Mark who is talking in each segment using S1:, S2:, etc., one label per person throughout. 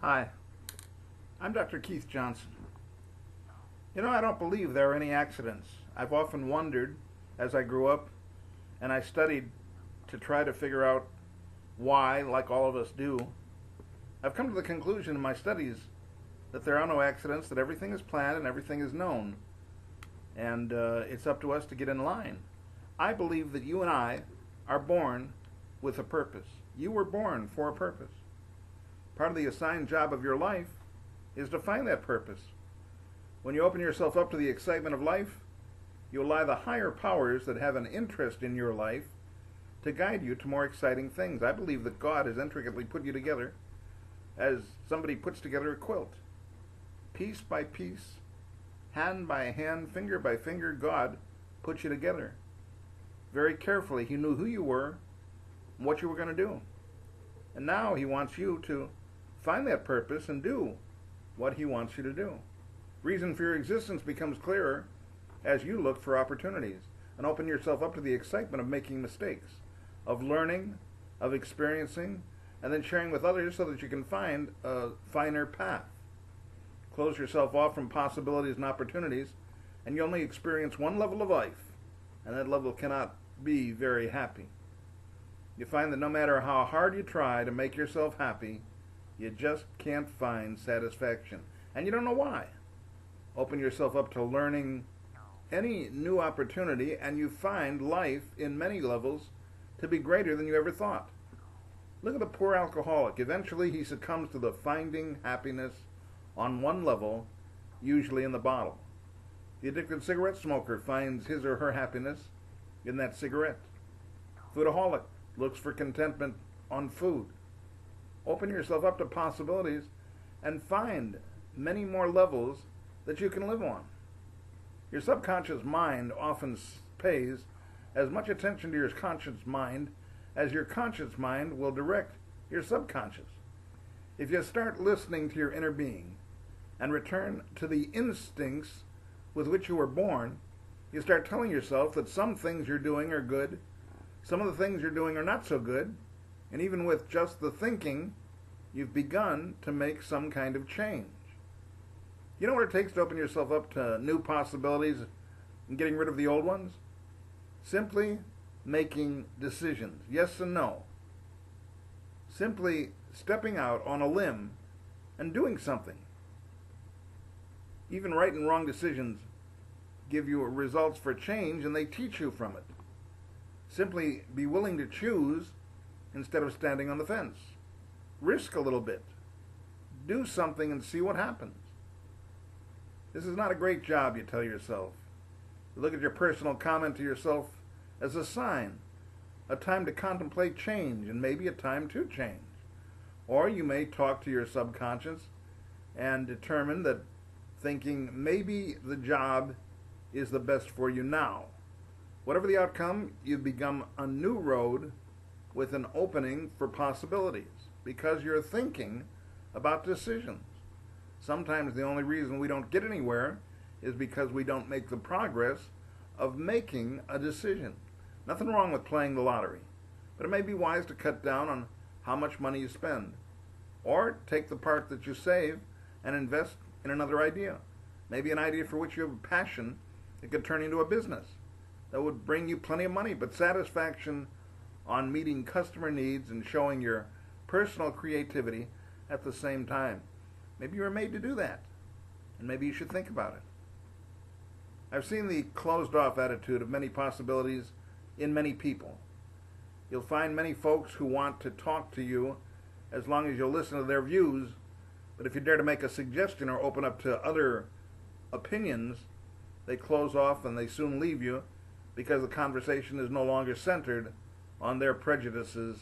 S1: Hi, I'm Dr. Keith Johnson. I don't believe there are any accidents. I've often wondered as I grew up and I studied to try to figure out why, like all of us do. I've come to the conclusion in my studies that there are no accidents, that everything is planned and everything is known. And it's up to us to get in line. I believe that you and I are born with a purpose. You were born for a purpose. Part of the assigned job of your life is to find that purpose. When you open yourself up to the excitement of life, you allow the higher powers that have an interest in your life to guide you to more exciting things. I believe that God has intricately put you together as somebody puts together a quilt. Piece by piece, hand by hand, finger by finger, God put you together. Very carefully, He knew who you were and what you were going to do. And now He wants you to find that purpose and do what He wants you to do. Reason for your existence becomes clearer as you look for opportunities and open yourself up to the excitement of making mistakes, of learning, of experiencing, and then sharing with others so that you can find a finer path. Close yourself off from possibilities and opportunities, and you only experience one level of life, and that level cannot be very happy. You find that no matter how hard you try to make yourself happy, you just can't find satisfaction. And you don't know why. Open yourself up to learning any new opportunity, and you find life in many levels to be greater than you ever thought. Look at the poor alcoholic. Eventually he succumbs to the finding happiness on one level, usually in the bottle. The addicted cigarette smoker finds his or her happiness in that cigarette. Foodaholic looks for contentment on food. Open yourself up to possibilities and find many more levels that you can live on. Your subconscious mind often pays as much attention to your conscious mind as your conscious mind will direct your subconscious. If you start listening to your inner being and return to the instincts with which you were born, you start telling yourself that some things you're doing are good, some of the things you're doing are not so good, and even with just the thinking, you've begun to make some kind of change. You know what it takes to open yourself up to new possibilities and getting rid of the old ones? Simply making decisions, yes and no. Simply stepping out on a limb and doing something. Even right and wrong decisions give you results for change, and they teach you from it. Simply be willing to choose instead of standing on the fence. Risk a little bit. Do something and see what happens. This is not a great job, you tell yourself. You look at your personal comment to yourself as a sign, a time to contemplate change, and maybe a time to change. Or you may talk to your subconscious and determine that thinking maybe the job is the best for you now. Whatever the outcome, you've begun a new road with an opening for possibilities because you're thinking about decisions. Sometimes the only reason we don't get anywhere is because we don't make the progress of making a decision. Nothing wrong with playing the lottery, but it may be wise to cut down on how much money you spend, or take the part that you save and invest in another idea. Maybe an idea for which you have a passion that could turn into a business that would bring you plenty of money, but satisfaction on meeting customer needs and showing your personal creativity at the same time. Maybe you were made to do that, and maybe you should think about it. I've seen the closed-off attitude of many possibilities in many people. You'll find many folks who want to talk to you as long as you'll listen to their views, but if you dare to make a suggestion or open up to other opinions, they close off and they soon leave you because the conversation is no longer centered on their prejudices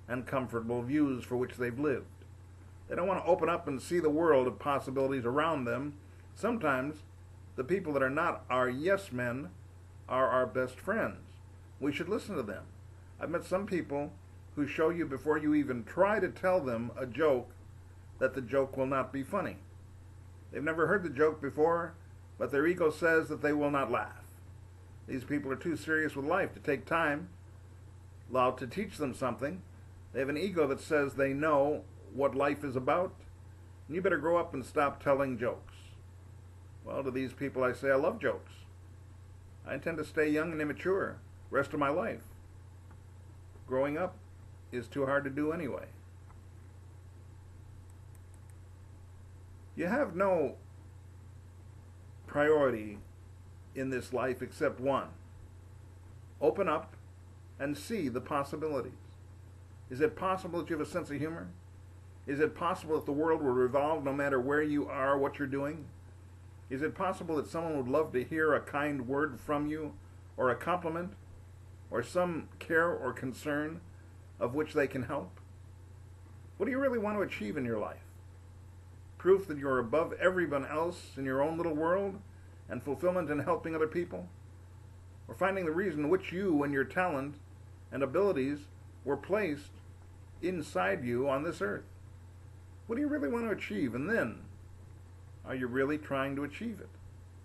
S1: and comfortable views for which they've lived. They don't want to open up and see the world of possibilities around them. Sometimes the people that are not our yes men are our best friends. We should listen to them. I've met some people who show you before you even try to tell them a joke that the joke will not be funny. They've never heard the joke before, but their ego says that they will not laugh. These people are too serious with life to take time allowed to teach them something. They have an ego that says they know what life is about, You better grow up and stop telling jokes. Well, to these people I say I love jokes. I intend to stay young and immature the rest of my life. Growing up is too hard to do anyway. You have no priority in this life except one. Open up and see the possibilities. Is it possible that you have a sense of humor? Is it possible that the world will revolve no matter where you are, what you're doing? Is it possible that someone would love to hear a kind word from you, or a compliment, or some care or concern of which they can help? What do you really want to achieve in your life? Proof that you're above everyone else in your own little world, and fulfillment in helping other people? Or finding the reason which you and your talent and abilities were placed inside you on this earth? What do you really want to achieve? And then, are you really trying to achieve it?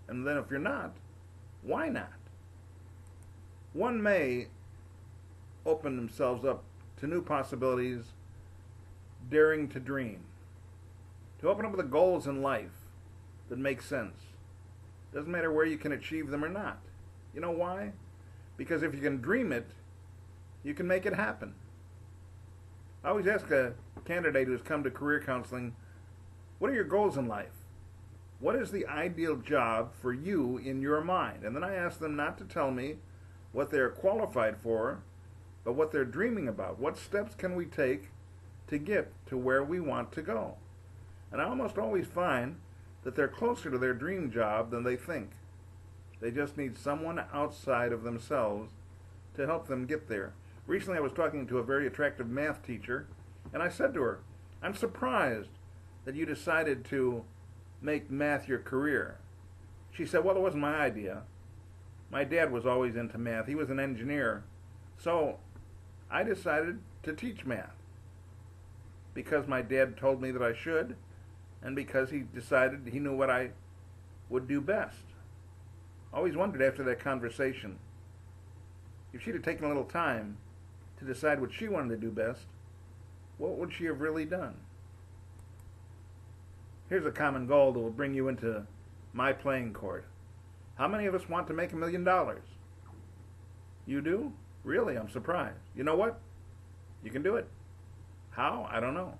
S1: And then if you're not, why not? One may open themselves up to new possibilities, daring to dream, to open up the goals in life that make sense. Doesn't matter where you can achieve them or not. You know why? Because if you can dream it, you can make it happen. I always ask a candidate who's come to career counseling, what are your goals in life? What is the ideal job for you in your mind? And then I ask them not to tell me what they're qualified for, but what they're dreaming about. What steps can we take to get to where we want to go? And I almost always find that they're closer to their dream job than they think. They just need someone outside of themselves to help them get there. Recently I was talking to a very attractive math teacher, and I said to her, I'm surprised that you decided to make math your career. She said, well, it wasn't my idea. My dad was always into math. He was an engineer. So I decided to teach math because my dad told me that I should, and because he decided he knew what I would do best. I always wondered after that conversation, if she'd have taken a little time to decide what she wanted to do best, what would she have really done? Here's a common goal that will bring you into my playing court. How many of us want to make $1 million? You do? Really? I'm surprised. You know what? You can do it. How? I don't know.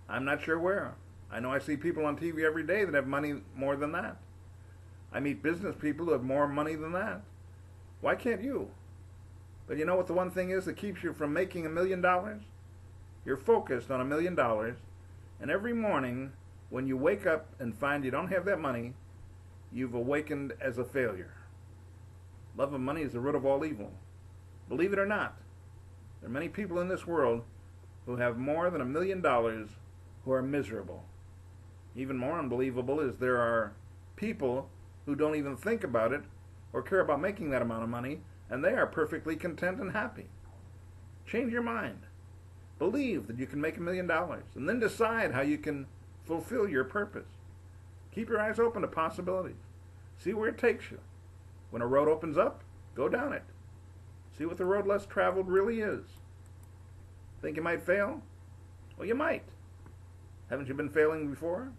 S1: I'm not sure where. I know I see people on TV every day that have money more than that. I meet business people who have more money than that. Why can't you? But you know what the one thing is that keeps you from making $1 million? You're focused on $1 million, and every morning when you wake up and find you don't have that money, you've awakened as a failure. Love of money is the root of all evil. Believe it or not, there are many people in this world who have more than $1 million who are miserable. Even more unbelievable is there are people who don't even think about it or care about making that amount of money, and they are perfectly content and happy. Change your mind. Believe that you can make $1 million, and then decide how you can fulfill your purpose. Keep your eyes open to possibilities. See where it takes you. When a road opens up, go down it. See what the road less traveled really is. Think you might fail? Well, you might. Haven't you been failing before?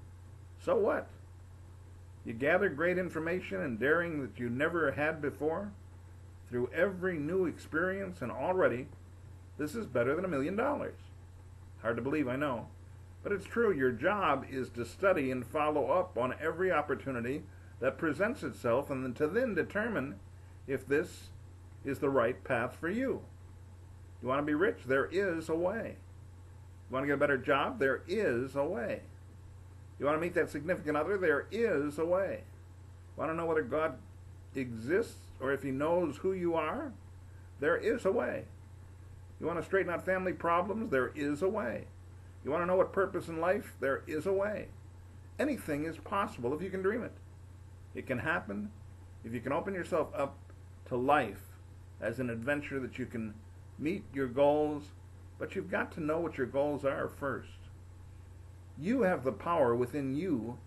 S1: So what? You gather great information and daring that you never had before through every new experience, and already this is better than $1 million. Hard to believe, I know. But it's true. Your job is to study and follow up on every opportunity that presents itself, and then to determine if this is the right path for you. You want to be rich? There is a way. You want to get a better job? There is a way. You want to meet that significant other? There is a way. Want to know whether God exists or if he knows who you are? There is a way. You want to straighten out family problems? There is a way. You want to know what purpose in life? There is a way. Anything is possible if you can dream it. It can happen if you can open yourself up to life as an adventure that you can meet your goals, but you've got to know what your goals are first. You have the power within you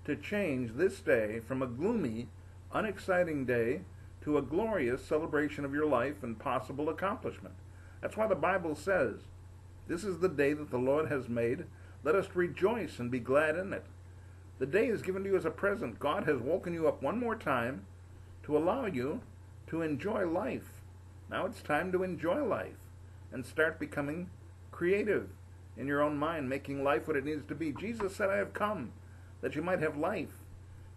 S1: to change this day from a gloomy, unexciting day to a glorious celebration of your life and possible accomplishment. That's why the Bible says, this is the day that the Lord has made. Let us rejoice and be glad in it. The day is given to you as a present. God has woken you up one more time to allow you to enjoy life. Now it's time to enjoy life and start becoming creative in your own mind, making life what it needs to be. Jesus said, I have come that you might have life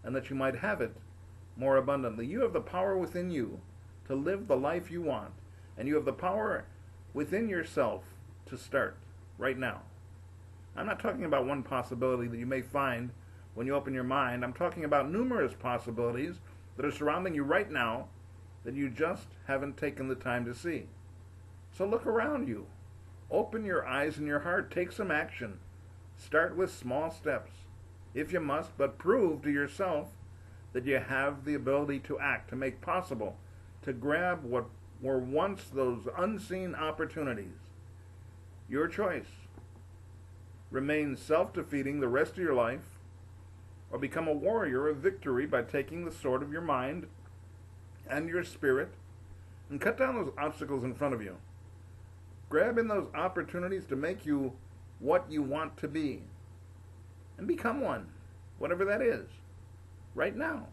S1: and that you might have it more abundantly. You have the power within you to live the life you want, and you have the power within yourself to start right now. I'm not talking about one possibility that you may find when you open your mind. I'm talking about numerous possibilities that are surrounding you right now that you just haven't taken the time to see. So look around you. Open your eyes and your heart. Take some action. Start with small steps, if you must, but prove to yourself that you have the ability to act, to make possible, to grab what were once those unseen opportunities. Your choice. Remain self-defeating the rest of your life, or become a warrior of victory by taking the sword of your mind and your spirit and cut down those obstacles in front of you. Grab in those opportunities to make you what you want to be and become one, whatever that is, right now.